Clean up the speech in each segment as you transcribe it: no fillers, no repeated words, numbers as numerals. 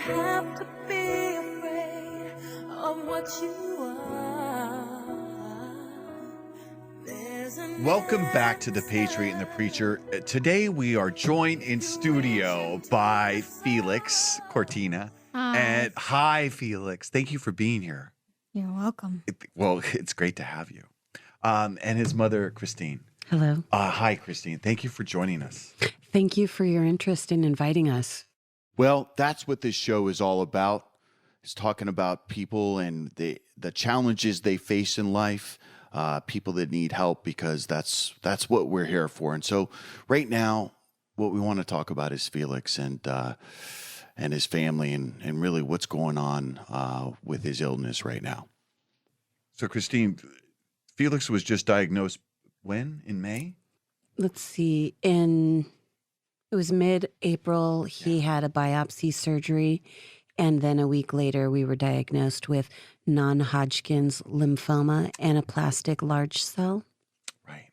have to be afraid of what you are. Welcome back to The Patriot and the Preacher. Today we are joined in studio by Felix Cortina. And hi, Felix. Thank you for being here. You're welcome. It's great to have you. And his mother, Christine. Hello. Hi, Christine. Thank you for joining us. Thank you for your interest in inviting us. Well, that's what this show is all about. It's talking about people and the challenges they face in life, people that need help, because that's what we're here for. And so right now, what we want to talk about is Felix and his family and really what's going on with his illness right now. So, Christine, Felix was just diagnosed when? In May? Let's see. It was mid-April. He had a biopsy surgery, and then a week later, we were diagnosed with non-Hodgkin's lymphoma, anaplastic large cell. Right.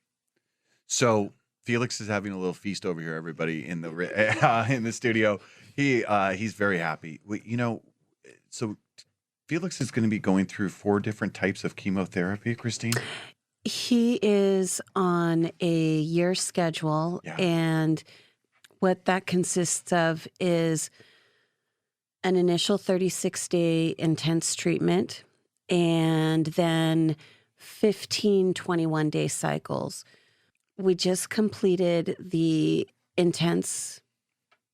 So Felix is having a little feast over here, everybody in the studio. He's very happy. So Felix is going to be going through 4 different types of chemotherapy, Christine? He is on a year schedule, and what that consists of is an initial 36-day intense treatment and then 15 21-day cycles. We just completed the intense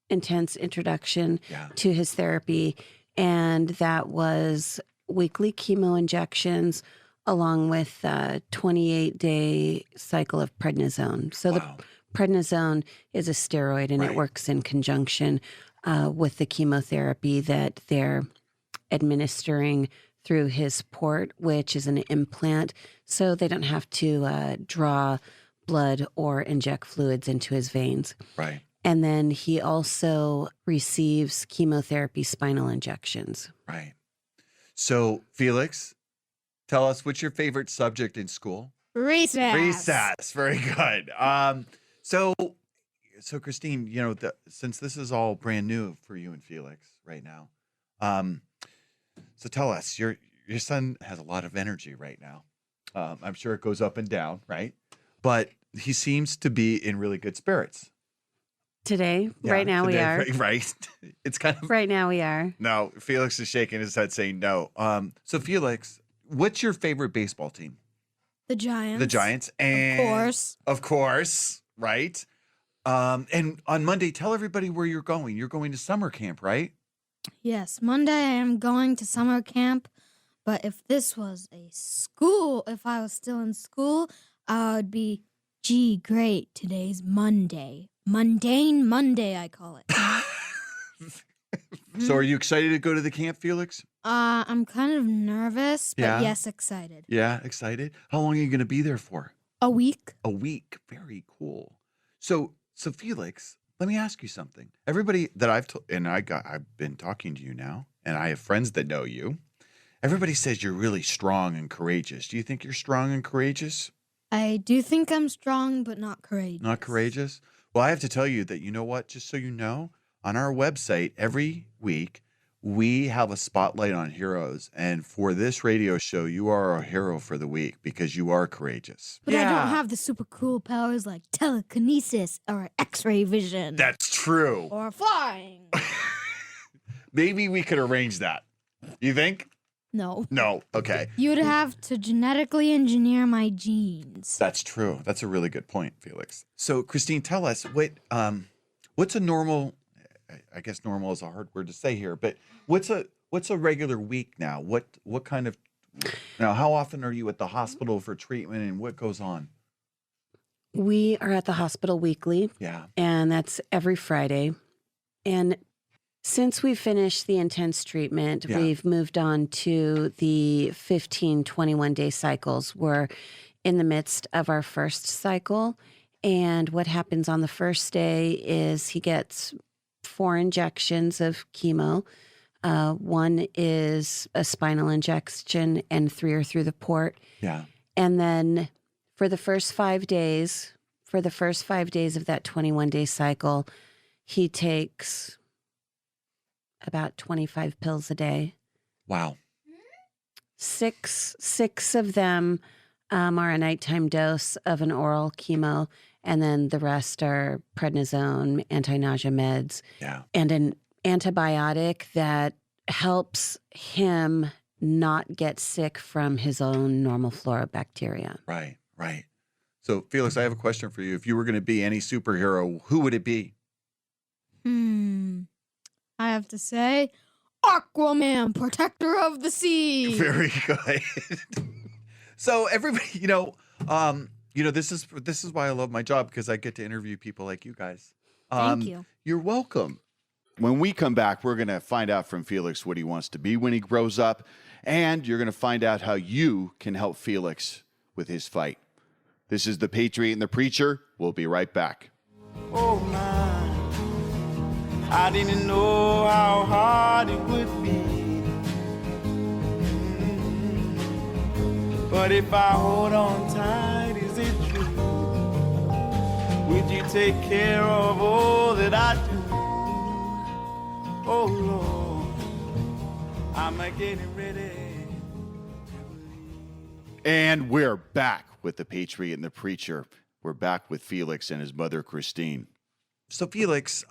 introduction to his therapy, and that was weekly chemo injections along with a 28-day cycle of prednisone. So the prednisone is a steroid, and it works in conjunction with the chemotherapy that they're administering through his port, which is an implant, so they don't have to draw blood or inject fluids into his veins. Right. And then he also receives chemotherapy spinal injections. Right. So, Felix, tell us, what's your favorite subject in school? Recess. Recess. Very good. So Christine, since this is all brand new for you and Felix right now, so tell us, your son has a lot of energy right now. I'm sure it goes up and down, right? But he seems to be in really good spirits. Today, right now we are. Right. It's kind of. Right now we are. No, Felix is shaking his head saying no. So Felix, what's your favorite baseball team? The Giants. The Giants. And Of course. Right. And on Monday, tell everybody where you're going. You're going to summer camp, right? Yes, Monday I am going to summer camp. But if this was a school, if I was still in school, I would be, gee, great, today's Monday. Mundane Monday, I call it. So are you excited to go to the camp, Felix? I'm kind of nervous, but yes, excited. Yeah, excited. How long are you going to be there for? A week. A week. Very cool. So Felix, let me ask you something. Everybody that I've been talking to you now, and I have friends that know you. Everybody says you're really strong and courageous. Do you think you're strong and courageous? I do think I'm strong, but not courageous. Not courageous? Well, I have to tell you that, you know what, just so you know, on our website every week, we have a spotlight on heroes. And for this radio show, you are a hero for the week because you are courageous. But I don't have the super cool powers like telekinesis or X-ray vision. That's true. Or flying. Maybe we could arrange that. You think? No. No. Okay. You would have to genetically engineer my genes. That's true. That's a really good point, Felix. So, Christine, tell us what's a normal. I guess normal is a hard word to say here, but what's a regular week now? What kind of now? How often are you at the hospital for treatment, and what goes on? We are at the hospital weekly. Yeah. And that's every Friday. And since we finished the intense treatment, we've moved on to the 15 21-day cycles. We're in the midst of our first cycle. And what happens on the first day is he gets 4 injections of chemo. One is a spinal injection and 3 are through the port. Yeah. And then for the first 5 days of that 21-day cycle, he takes about 25 pills a day. Wow. Six of them are a nighttime dose of an oral chemo, and then the rest are prednisone, anti-nausea meds, Yeah. and an antibiotic that helps him not get sick from his own normal flora bacteria. Right. Right. So, Felix, I have a question for you. If you were going to be any superhero, who would it be? I have to say, Aquaman, protector of the sea. Very good. So everybody, this is why I love my job, because I get to interview people like you guys. Thank you. You're welcome. When we come back, we're going to find out from Felix what he wants to be when he grows up, and you're going to find out how you can help Felix with his fight. This is The Patriot and the Preacher. We'll be right back. Oh my, I didn't know how hard it would be. But if I hold on tight, is it true? Would you take care of all that I do? Oh Lord, I'm getting ready. And we're back with The Patriot and the Preacher. We're back with Felix and his mother, Christine. So Felix,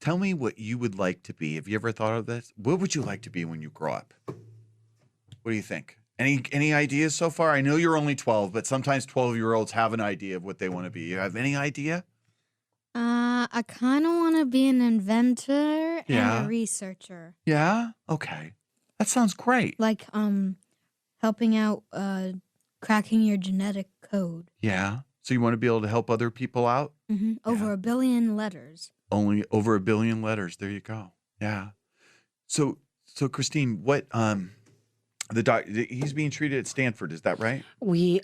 tell me what you would like to be. Have you ever thought of this? What would you like to be when you grow up? What do you think? Any ideas so far? I know you're only 12, but sometimes 12-year-olds have an idea of what they want to be. You have any idea? I kind of want to be an inventor Yeah. and a researcher. Yeah? Okay. That sounds great. Like, helping out, cracking your genetic code. Yeah. So you want to be able to help other people out? Over Yeah. 1 billion letters. Only over 1 billion letters. There you go. Yeah. So Christine, what he's being treated at Stanford, is that right? We're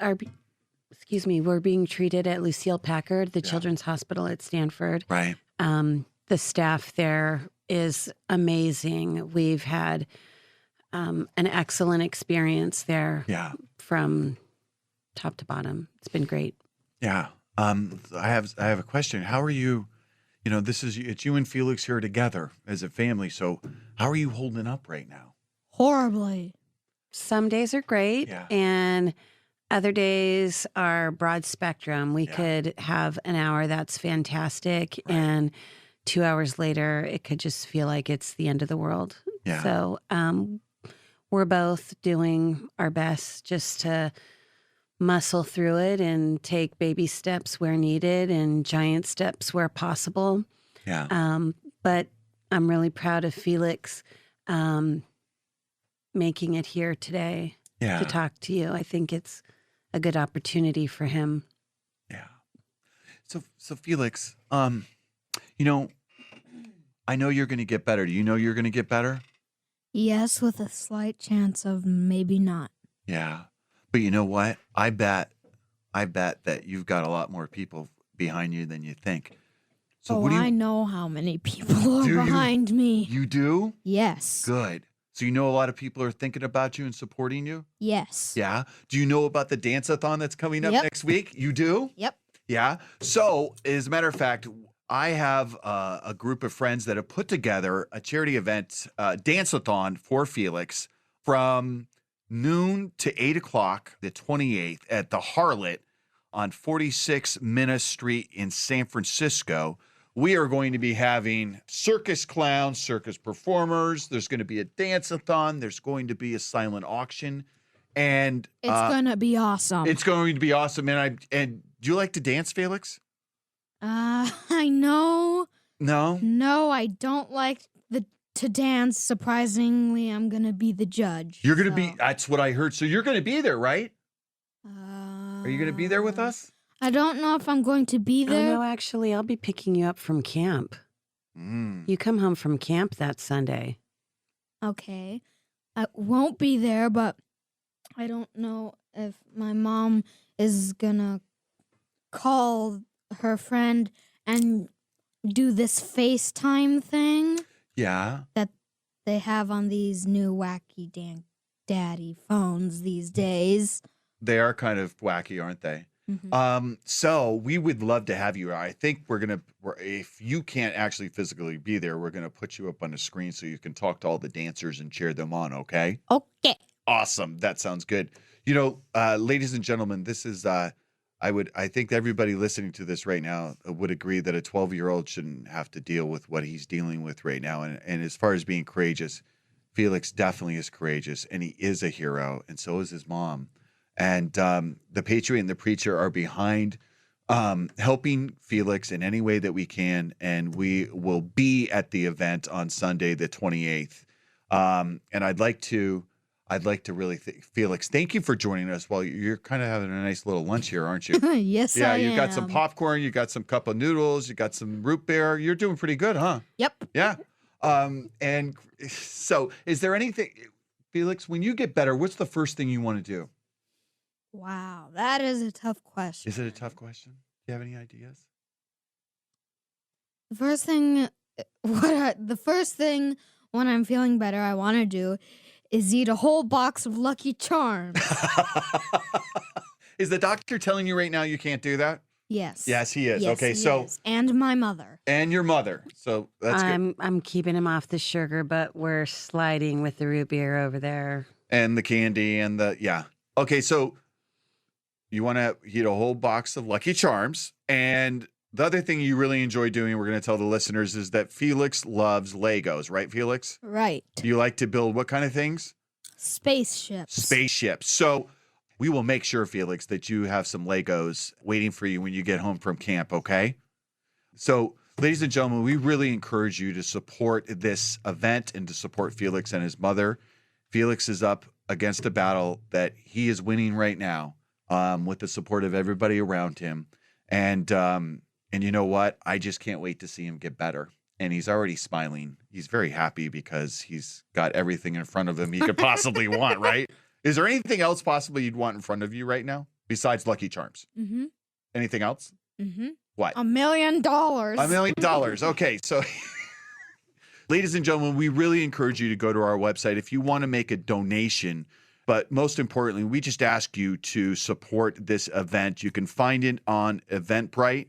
being treated at Lucille Packard, the Children's Hospital at Stanford. Right. The staff there is amazing. We've had an excellent experience there. Yeah. From top to bottom. It's been great. Yeah. I have a question. How are you? It's you and Felix here together as a family. So how are you holding up right now? Horribly. Some days are great, Yeah. and other days are broad spectrum. We could have an hour that's fantastic, and 2 hours later, it could just feel like it's the end of the world. Yeah. So we're both doing our best just to muscle through it and take baby steps where needed and giant steps where possible. Yeah. But I'm really proud of Felix making it here today to talk to you. I think it's a good opportunity for him. Yeah. So Felix, I know you're going to get better. Do you know you're going to get better? Yes, with a slight chance of maybe not. Yeah. But you know what? I bet that you've got a lot more people behind you than you think. So I know how many people are Do you? behind me. You do? Yes. Good. So you know a lot of people are thinking about you and supporting you? Yes. Yeah. Do you know about the dance-a-thon that's coming up Yep. next week? You do? Yep. Yeah. So, as a matter of fact, I have a group of friends that have put together a charity event, dance-a-thon for Felix from noon to 8 o'clock, the 28th, at the Harlot on 46 Minna Street in San Francisco. We are going to be having circus clowns, circus performers. There's going to be a dance-a-thon. There's going to be a silent auction. And It's gonna be awesome. it's going to be awesome. And do you like to dance, Felix? I know. No? No, I don't like to dance. Surprisingly, I'm gonna be the judge. You're going to be, that's what I heard. So you're going to be there, right? Are you going to be there with us? I don't know if I'm going to be Oh, there. no, actually, I'll be picking you up from camp. You come home from camp that Sunday. Okay. I won't be there, but I don't know if my mom is gonna call her friend and do this FaceTime thing Yeah. that they have on these new wacky daddy phones these days. They are kind of wacky, aren't they? So we would love to have you. I think if you can't actually physically be there, we're gonna put you up on the screen so you can talk to all the dancers and cheer them on. Okay. Okay. Awesome. That sounds good. Ladies and gentlemen, this is I think everybody listening to this right now would agree that a 12-year-old shouldn't have to deal with what he's dealing with right now. And as far as being courageous, Felix definitely is courageous, and he is a hero, and so is his mom. And the Patriot and the Preacher are behind helping Felix in any way that we can, and we will be at the event on Sunday, the 28th. And I'd like to really Felix, thank you for joining us. Well, you're kind of having a nice little lunch here, aren't you? Yes, Yeah, I you am. got some popcorn, you got some cup of noodles, you got some root beer. You're doing pretty good, huh? Yep. Yeah. And so is there anything, Felix, when you get better, what's the first thing you want to do? Wow, that is a tough question. Is it a tough question? Do you have any ideas? The first thing when I'm feeling better I want to do is eat a whole box of Lucky Charms. Is the doctor telling you right now you can't do that? Yes. Yes, he is. Yes, Okay, he so is. And my mother. and your mother. So that's good. I'm keeping him off the sugar, but we're sliding with the root beer over there. And the candy and yeah. Okay, so you want to eat a whole box of Lucky Charms. And the other thing you really enjoy doing, we're going to tell the listeners, is that Felix loves Legos, right, Felix? Right. You like to build what kind of things? Spaceships. Spaceships. So we will make sure, Felix, that you have some Legos waiting for you when you get home from camp, okay? So, ladies and gentlemen, we really encourage you to support this event and to support Felix and his mother. Felix is up against a battle that he is winning right now with the support of everybody around him. And you know what? I just can't wait to see him get better. And he's already smiling. He's very happy because he's got everything in front of him he could possibly want, right? Is there anything else possibly you'd want in front of you right now besides Lucky Charms? Mm-hmm. Anything else? Mm-hmm. What? $1 million. $1 million. Okay, so ladies and gentlemen, we really encourage you to go to our website if you want to make a donation. But most importantly, we just ask you to support this event. You can find it on Eventbrite.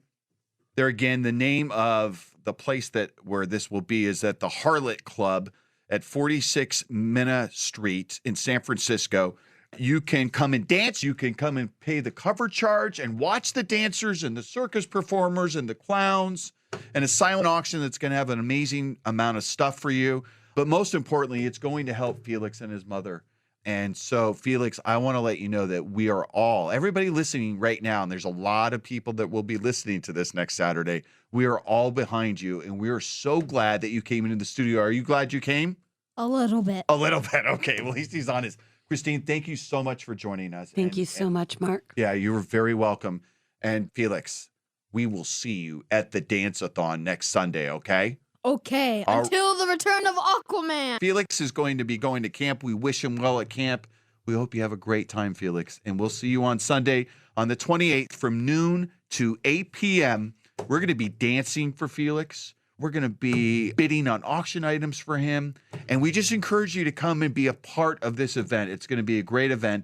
There again, the name of the place where this will be is at the Harlot Club at 46 Minna Street in San Francisco. You can come and dance. You can come and pay the cover charge and watch the dancers and the circus performers and the clowns and a silent auction that's going to have an amazing amount of stuff for you. But most importantly, it's going to help Felix and his mother. And so, Felix, I want to let you know that we are everybody listening right now, and there's a lot of people that will be listening to this next Saturday. We are all behind you, and we are so glad that you came into the studio. Are you glad you came? A little bit. A little bit. Okay. Well, he's honest. Christine, thank you so much for joining us. Thank you so much, Mark. Yeah, you were very welcome. And Felix, we will see you at the dance-a-thon next Sunday, okay? Okay, until the return of Aquaman. Felix is going to be going to camp. We wish him well at camp. We hope you have a great time, Felix. And we'll see you on Sunday on the 28th from noon to 8 p.m. We're going to be dancing for Felix. We're going to be bidding on auction items for him. And we just encourage you to come and be a part of this event. It's going to be a great event.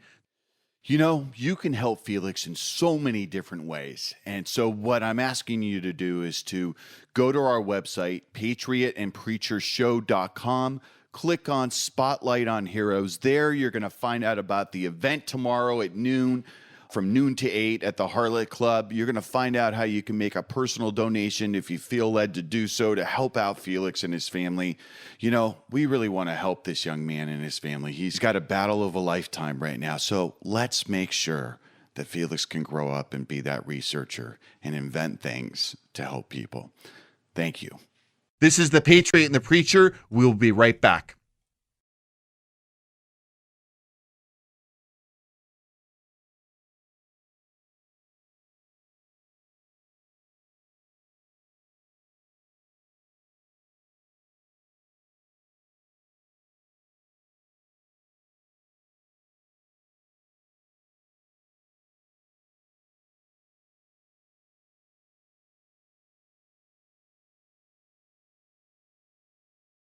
You know, you can help Felix in so many different ways. And so what I'm asking you to do is to go to our website, patriotandpreachershow.com, click on Spotlight on Heroes. There you're going to find out about the event tomorrow at noon, from noon to 8 at the Harlot Club. You're going to find out how you can make a personal donation if you feel led to do so to help out Felix and his family. You know, we really want to help this young man and his family. He's got a battle of a lifetime right now. So let's make sure that Felix can grow up and be that researcher and invent things to help people. Thank you. This is the Patriot and the Preacher. We'll be right back.